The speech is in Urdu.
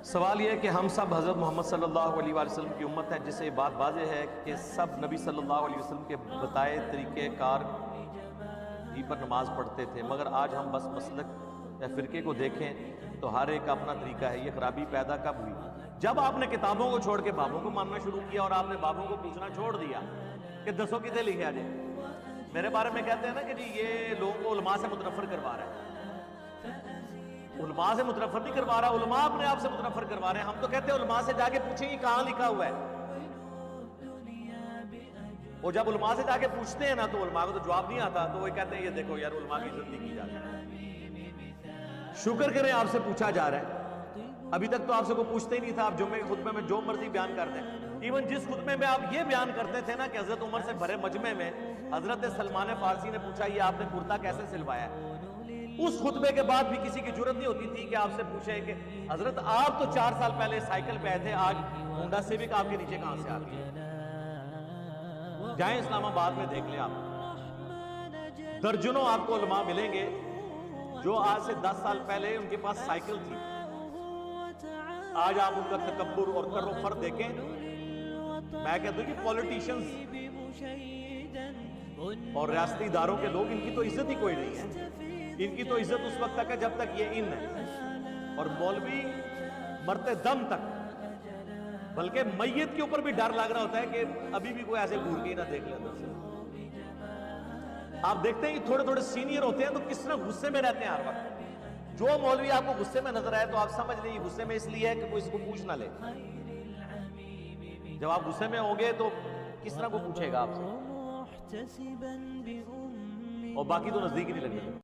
سوال یہ ہے کہ ہم سب حضرت محمد صلی اللہ علیہ وآلہ وسلم کی امت ہیں، جس سے یہ بات واضح ہے کہ سب نبی صلی اللہ علیہ وسلم کے بتائے طریقہ کار ہی پر نماز پڑھتے تھے، مگر آج ہم بس مسلک یا فرقے کو دیکھیں تو ہر ایک کا اپنا طریقہ ہے۔ یہ خرابی پیدا کب ہوئی؟ جب آپ نے کتابوں کو چھوڑ کے بابوں کو ماننا شروع کیا اور آپ نے بابوں کو پوچھنا چھوڑ دیا کہ دسو کتے لکھے آ جائے۔ میرے بارے میں کہتے ہیں نا کہ جی یہ لوگوں کو علماء سے متنفر کروا رہا ہے۔ علماء سے متنفر نہیں کروا رہا، علماء اپنے آپ سے متنفر کروا رہے ہیں۔ ہم تو کہتے ہیں علماء سے جا کے پوچھیں یہ کہاں لکھا ہوا ہے، وہ جب علماء سے جا کے پوچھتے ہیں نا تو علماء کو تو جواب نہیں آتا، تو وہ کہتے ہیں یہ دیکھو یار علماء کی عزت نہیں کی جاتی۔ شکر کریں آپ سے پوچھا جا رہا ہے، ابھی تک تو آپ سے کوئی پوچھتے ہی نہیں تھا۔ آپ جمعے کے خطبے میں جو مرضی بیان کر دیں، ایون جس خطبے میں آپ یہ بیان کرتے تھے نا کہ حضرت عمر سے بھرے مجمع میں حضرت سلمان فارسی نے پوچھا یہ آپ نے کرتا کیسے سلوایا ہے، اس خطبے کے بعد بھی کسی کی جرت نہیں ہوتی تھی کہ آپ سے پوچھے کہ حضرت آپ تو 4 سال پہلے سائیکل پہ آئے تھے، آج ہونڈا سیوک آپ کے نیچے کہاں سے آتی ہے؟ جائیں اسلام آباد میں دیکھ لیں، آپ درجنوں آپ کو علماء ملیں گے جو آج سے 10 سال پہلے ان کے پاس سائیکل تھی۔ آج آپ ان کا تکبر اور کر و فر دیکھیں، میں کہتا ہوں کہ پولیٹیشنز اور ریاستی اداروں کے لوگ، ان کی تو عزت ہی کوئی نہیں ہے۔ ان کی تو عزت اس وقت تک ہے جب تک یہ ان ہے، اور مولوی مرتے دم تک، بلکہ میت کے اوپر بھی ڈر لگ رہا ہوتا ہے کہ ابھی بھی کوئی ایسے گھور کے ہی نہ دیکھ لے اندر سے۔ آپ دیکھتے ہیں کہ تھوڑے تھوڑے سینئر ہوتے ہیں تو کس طرح غصے میں رہتے ہیں ہر وقت۔ جو مولوی آپ کو غصے میں نظر آئے تو آپ سمجھ لیں غصے میں اس لیے ہے کہ کوئی اس کو پوچھ نہ لے۔ جب آپ غصے میں ہوں گے تو کس طرح کو پوچھے گا آپ سے، اور باقی تو نزدیک ہی نہیں لگے۔